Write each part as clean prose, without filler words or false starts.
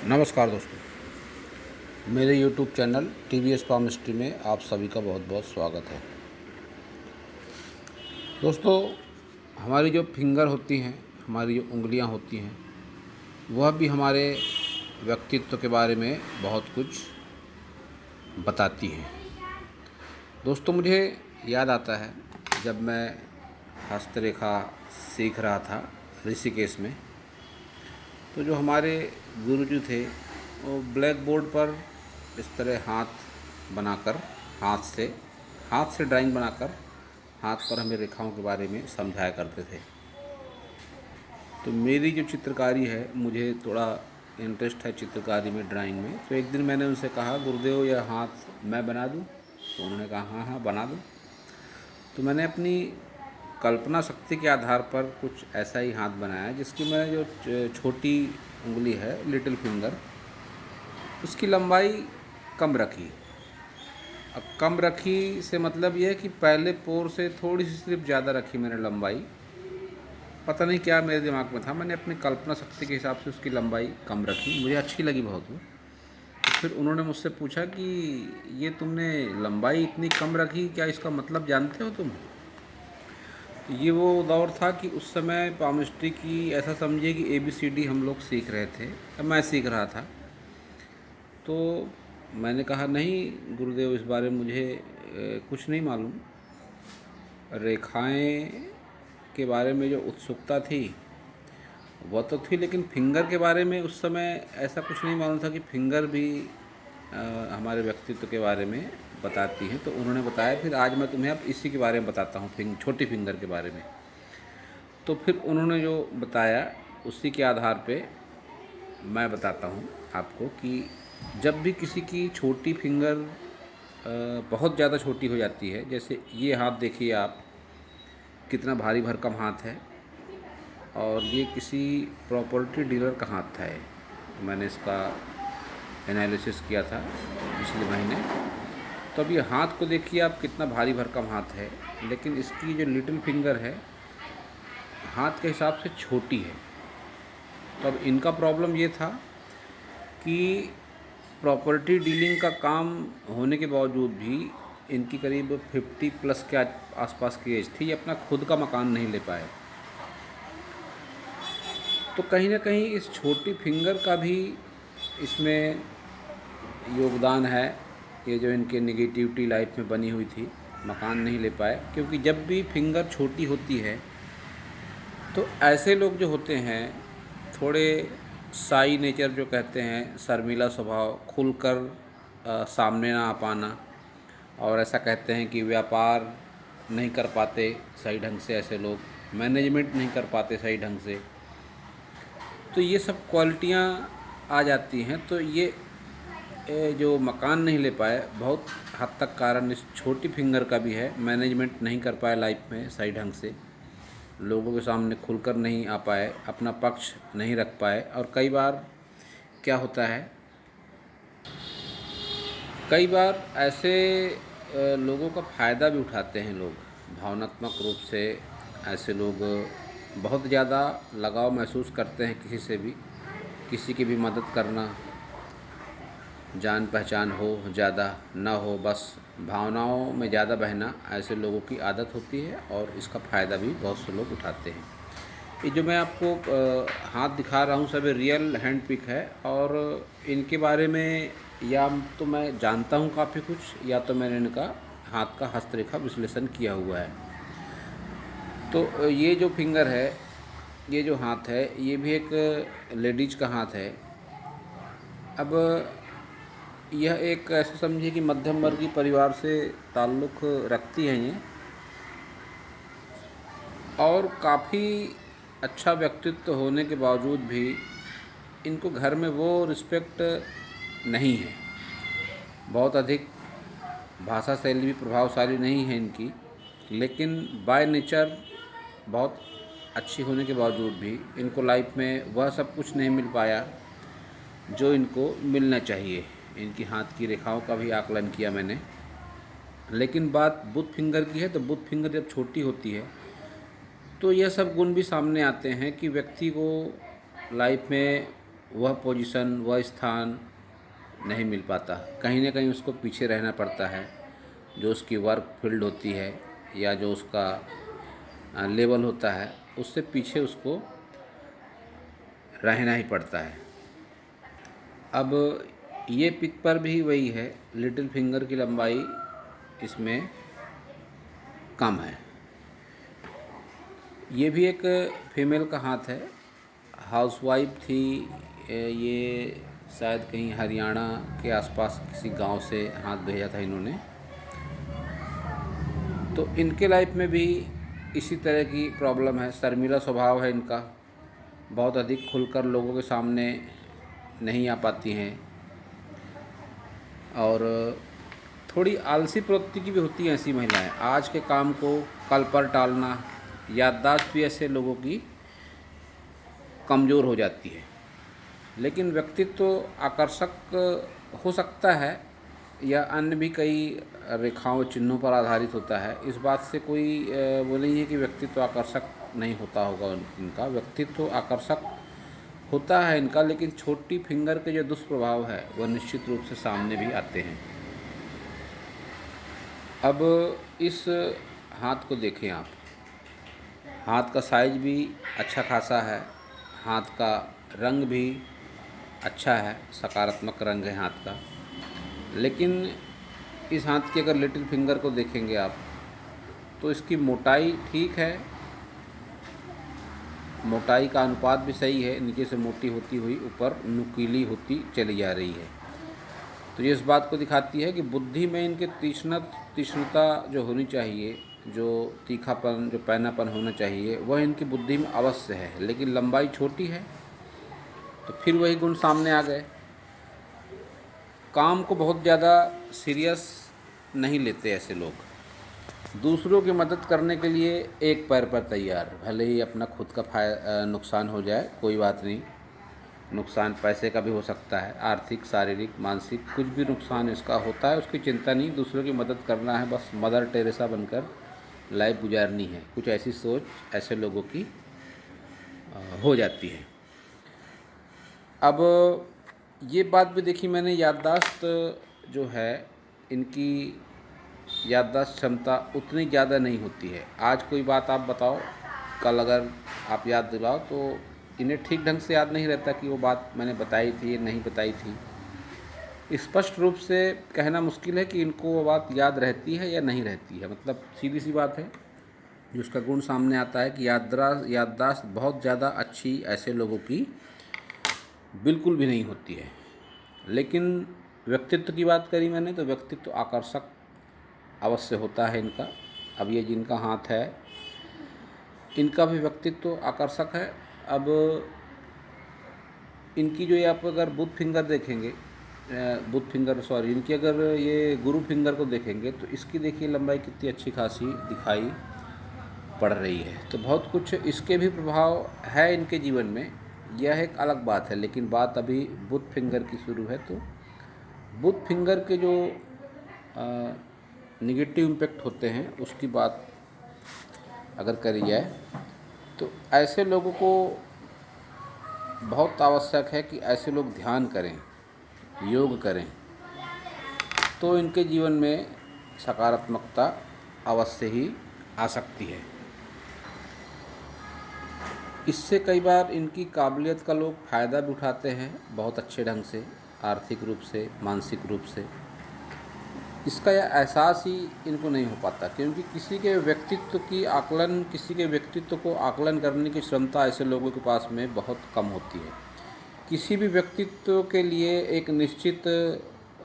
नमस्कार दोस्तों, मेरे YouTube चैनल TVS पामिस्ट्री में आप सभी का बहुत बहुत स्वागत है। दोस्तों, हमारी जो फिंगर होती हैं, हमारी जो उंगलियां होती हैं, वह भी हमारे व्यक्तित्व के बारे में बहुत कुछ बताती हैं। दोस्तों, मुझे याद आता है जब मैं हस्तरेखा सीख रहा था ऋषिकेश में, तो जो हमारे गुरुजी थे वो ब्लैक बोर्ड पर इस तरह बनाकर हाथ से ड्राइंग बनाकर हाथ पर हमें रेखाओं के बारे में समझाया करते थे। तो मेरी जो चित्रकारी है, मुझे थोड़ा इंटरेस्ट है चित्रकारी में, ड्राइंग में। तो एक दिन मैंने उनसे कहा, गुरुदेव यह हाथ मैं बना दूं? तो उन्होंने कहा हाँ हाँ बना दो। तो मैंने अपनी कल्पना शक्ति के आधार पर कुछ ऐसा ही हाथ बनाया जिसकी मैंने जो छोटी उंगली है, लिटिल फिंगर, उसकी लंबाई कम रखी। अब कम रखी से मतलब ये है कि पहले पोर से थोड़ी सी सिर्फ ज़्यादा रखी मैंने लंबाई। पता नहीं क्या मेरे दिमाग में था, मैंने अपनी कल्पना शक्ति के हिसाब से उसकी लंबाई कम रखी, मुझे अच्छी लगी बहुत वो। तो फिर उन्होंने मुझसे पूछा कि ये तुमने लंबाई इतनी कम रखी, क्या इसका मतलब जानते हो तुम? ये वो दौर था कि उस समय पामिस्ट्री की ऐसा समझिए कि ABCD हम लोग सीख रहे थे, मैं सीख रहा था। तो मैंने कहा नहीं गुरुदेव, इस बारे में मुझे कुछ नहीं मालूम। रेखाएं के बारे में जो उत्सुकता थी वह तो थी, लेकिन फिंगर के बारे में उस समय ऐसा कुछ नहीं मालूम था कि फिंगर भी हमारे व्यक्तित्व के बारे में बताती हैं। तो उन्होंने बताया। फिर आज मैं तुम्हें अब इसी के बारे में बताता हूँ, छोटी फिंगर के बारे में। तो फिर उन्होंने जो बताया उसी के आधार पे मैं बताता हूँ आपको कि जब भी किसी की छोटी फिंगर बहुत ज़्यादा छोटी हो जाती है, जैसे ये हाथ देखिए आप, कितना भारी भरकम हाथ है, और ये किसी प्रॉपर्टी डीलर का हाथ है। मैंने इसका एनालिसिस किया था पिछले महीने। तो अब ये हाथ को देखिए आप, कितना भारी भरकम हाथ है, लेकिन इसकी जो लिटिल फिंगर है हाथ के हिसाब से छोटी है। तो अब इनका प्रॉब्लम ये था कि प्रॉपर्टी डीलिंग का काम होने के बावजूद भी इनकी करीब 50+ के आसपास की एज थी, ये अपना खुद का मकान नहीं ले पाए। तो कहीं ना कहीं इस छोटी फिंगर का भी इसमें योगदान है। ये जो इनके नेगेटिविटी लाइफ में बनी हुई थी, मकान नहीं ले पाए, क्योंकि जब भी फिंगर छोटी होती है तो ऐसे लोग जो होते हैं, थोड़े शाई नेचर जो कहते हैं, शर्मीला स्वभाव, खुलकर सामने ना आ पाना, और ऐसा कहते हैं कि व्यापार नहीं कर पाते सही ढंग से, ऐसे लोग मैनेजमेंट नहीं कर पाते सही ढंग से, तो ये सब क्वालिटियाँ आ जाती हैं। तो ये जो मकान नहीं ले पाए, बहुत हद तक कारण इस छोटी फिंगर का भी है। मैनेजमेंट नहीं कर पाए लाइफ में सही ढंग से, लोगों के सामने खुलकर नहीं आ पाए, अपना पक्ष नहीं रख पाए। और कई बार क्या होता है, कई बार ऐसे लोगों का फ़ायदा भी उठाते हैं लोग, भावनात्मक रूप से। ऐसे लोग बहुत ज़्यादा लगाव महसूस करते हैं किसी से भी, किसी की भी मदद करना, जान पहचान हो ज़्यादा ना हो, बस भावनाओं में ज़्यादा बहना, ऐसे लोगों की आदत होती है, और इसका फ़ायदा भी बहुत से लोग उठाते हैं। ये जो मैं आपको हाथ दिखा रहा हूँ, सब रियल हैंड पिक है, और इनके बारे में या तो मैं जानता हूँ काफ़ी कुछ, या तो मैंने इनका हाथ का हस्तरेखा विश्लेषण किया हुआ है। तो ये जो फिंगर है, ये जो हाथ है, ये भी एक लेडीज का हाथ है। अब यह एक ऐसा समझिए कि मध्यम वर्गीय परिवार से ताल्लुक़ रखती हैं ये, और काफ़ी अच्छा व्यक्तित्व होने के बावजूद भी इनको घर में वो रिस्पेक्ट नहीं है। बहुत अधिक भाषा शैली भी प्रभावशाली नहीं है इनकी, लेकिन बाय नेचर बहुत अच्छी होने के बावजूद भी इनको लाइफ में वह सब कुछ नहीं मिल पाया जो इनको मिलना चाहिए। इनकी हाथ की रेखाओं का भी आकलन किया मैंने। लेकिन बात बुथ फिंगर की है, तो बुथ फिंगर जब छोटी होती है तो यह सब गुण भी सामने आते हैं कि व्यक्ति को लाइफ में वह पोजीशन, वह स्थान नहीं मिल पाता। कहीं ना कहीं उसको पीछे रहना पड़ता है। जो उसकी वर्क फील्ड होती है या जो उसका लेवल होता है, उससे पीछे उसको रहना ही पड़ता है। अब ये पिक पर भी वही है, लिटिल फिंगर की लंबाई इसमें कम है। ये भी एक फीमेल का हाथ है, हाउसवाइफ थी। ये शायद कहीं हरियाणा के आसपास किसी गांव से हाथ भेजा था इन्होंने। तो इनके लाइफ में भी इसी तरह की प्रॉब्लम है। शर्मीला स्वभाव है इनका, बहुत अधिक खुलकर लोगों के सामने नहीं आ पाती हैं और थोड़ी आलसी प्रवृत्ति की भी होती हैं ऐसी महिलाएं। आज के काम को कल पर टालना, याददाश्त भी ऐसे लोगों की कमज़ोर हो जाती है। लेकिन व्यक्तित्व तो आकर्षक हो सकता है या अन्य भी कई रेखाओं चिन्हों पर आधारित होता है। इस बात से कोई वो नहीं है कि व्यक्तित्व आकर्षक नहीं होता होगा इनका। व्यक्तित्व आकर्षक होता है इनका, लेकिन छोटी फिंगर के जो दुष्प्रभाव है वह निश्चित रूप से सामने भी आते हैं। अब इस हाथ को देखें आप। हाथ का साइज भी अच्छा खासा है, हाथ का रंग भी अच्छा है, सकारात्मक रंग है हाथ का। लेकिन इस हाथ की अगर लिटिल फिंगर को देखेंगे आप तो इसकी मोटाई ठीक है, मोटाई का अनुपात भी सही है, नीचे से मोटी होती हुई ऊपर नुकीली होती चली जा रही है। तो ये इस बात को दिखाती है कि बुद्धि में इनके तीक्ष्णता जो होनी चाहिए, जो तीखापन, जो पैनापन होना चाहिए, वह इनकी बुद्धि में अवश्य है। लेकिन लंबाई छोटी है तो फिर वही गुण सामने आ गए। काम को बहुत ज़्यादा सीरियस नहीं लेते ऐसे लोग। दूसरों की मदद करने के लिए एक पैर पर तैयार, भले ही अपना खुद का नुकसान हो जाए कोई बात नहीं। नुकसान पैसे का भी हो सकता है, आर्थिक, शारीरिक, मानसिक, कुछ भी नुकसान इसका होता है, उसकी चिंता नहीं। दूसरों की मदद करना है, बस मदर टेरेसा बनकर लाइफ गुजारनी है। कुछ ऐसी सोच ऐसे लोगों की हो जाती है। अब ये बात भी देखी मैंने, याददाश्त जो है इनकी याददाश्त क्षमता उतनी ज़्यादा नहीं होती है। आज कोई बात आप बताओ, कल अगर आप याद दिलाओ तो इन्हें ठीक ढंग से याद नहीं रहता कि वो बात मैंने बताई थी या नहीं बताई थी। स्पष्ट रूप से कहना मुश्किल है कि इनको वो बात याद रहती है या नहीं रहती है। मतलब सीधी सी बात है, जो उसका गुण सामने आता है कि याददाश्त बहुत ज़्यादा अच्छी ऐसे लोगों की बिल्कुल भी नहीं होती है। लेकिन व्यक्तित्व की बात करी मैंने, तो व्यक्तित्व आकर्षक अवश्य होता है इनका। अब ये जिनका हाथ है इनका भी व्यक्तित्व आकर्षक है। अब इनकी जो ये आप अगर बुध फिंगर देखेंगे, इनकी अगर ये गुरु फिंगर को देखेंगे तो इसकी देखिए लंबाई कितनी अच्छी खासी दिखाई पड़ रही है। तो बहुत कुछ इसके भी प्रभाव है इनके जीवन में, यह एक अलग बात है। लेकिन बात अभी बुध फिंगर की शुरू है। तो बुध फिंगर के जो निगेटिव इम्पैक्ट होते हैं उसकी बात अगर करी जाए तो ऐसे लोगों को बहुत आवश्यक है कि ऐसे लोग ध्यान करें, योग करें, तो इनके जीवन में सकारात्मकता अवश्य ही आ सकती है। इससे कई बार इनकी काबिलियत का लोग फ़ायदा भी उठाते हैं बहुत अच्छे ढंग से, आर्थिक रूप से, मानसिक रूप से। इसका यह एहसास ही इनको नहीं हो पाता, क्योंकि किसी के व्यक्तित्व को आकलन करने की क्षमता ऐसे लोगों के पास में बहुत कम होती है। किसी भी व्यक्तित्व के लिए एक निश्चित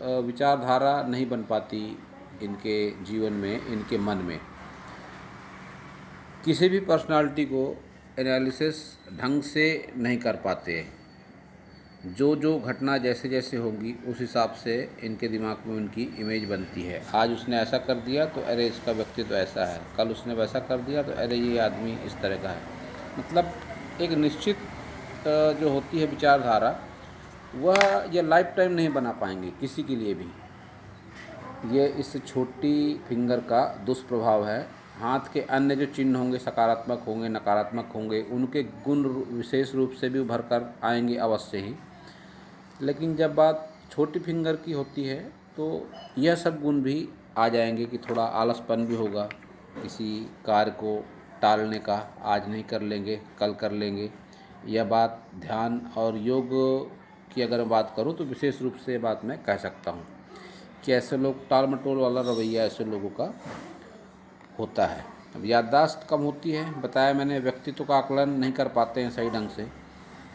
विचारधारा नहीं बन पाती इनके जीवन में, इनके मन में। किसी भी पर्सनालिटी को एनालिसिस ढंग से नहीं कर पाते। जो जो घटना जैसे जैसे होगी उस हिसाब से इनके दिमाग में उनकी इमेज बनती है। आज उसने ऐसा कर दिया तो अरे इसका व्यक्तित्व ऐसा है, कल उसने वैसा कर दिया तो अरे ये आदमी इस तरह का है। मतलब एक निश्चित जो होती है विचारधारा, वह ये लाइफ टाइम नहीं बना पाएंगे किसी के लिए भी। ये इस छोटी फिंगर का दुष्प्रभाव है। हाथ के अन्य जो चिन्ह होंगे, सकारात्मक होंगे, नकारात्मक होंगे, उनके गुण विशेष रूप से भी उभर कर आएंगे अवश्य ही। लेकिन जब बात छोटी फिंगर की होती है तो यह सब गुण भी आ जाएंगे कि थोड़ा आलसपन भी होगा, किसी कार्य को टालने का, आज नहीं कर लेंगे कल कर लेंगे। यह बात ध्यान और योग की अगर मैं बात करूं तो विशेष रूप से बात मैं कह सकता हूं कि ऐसे लोग, टाल मटोल वाला रवैया ऐसे लोगों का होता है। अब याददाश्त कम होती है, बताया मैंने, व्यक्तित्व का आकलन नहीं कर पाते हैं सही ढंग से,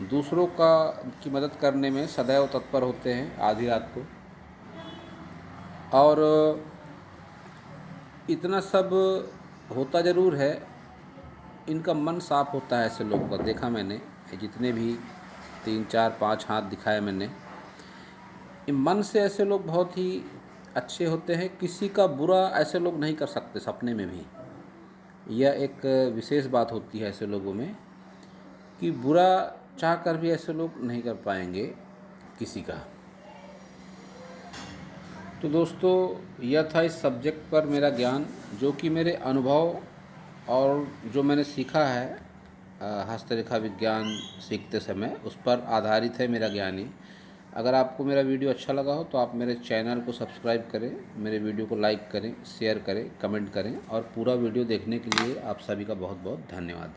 दूसरों का की मदद करने में सदैव तत्पर होते हैं आधी रात को। और इतना सब होता ज़रूर है, इनका मन साफ होता है ऐसे लोगों का, देखा मैंने, जितने भी 3 4 5 हाथ दिखाए मैंने, मन से ऐसे लोग बहुत ही अच्छे होते हैं, किसी का बुरा ऐसे लोग नहीं कर सकते सपने में भी। यह एक विशेष बात होती है ऐसे लोगों में कि बुरा चाह कर भी ऐसे लोग नहीं कर पाएंगे किसी का। तो दोस्तों, यह था इस सब्जेक्ट पर मेरा ज्ञान, जो कि मेरे अनुभव और जो मैंने सीखा है हस्तरेखा विज्ञान सीखते समय, उस पर आधारित है मेरा ज्ञान ही। अगर आपको मेरा वीडियो अच्छा लगा हो तो आप मेरे चैनल को सब्सक्राइब करें, मेरे वीडियो को लाइक करें, शेयर करें, कमेंट करें, और पूरा वीडियो देखने के लिए आप सभी का बहुत बहुत धन्यवाद।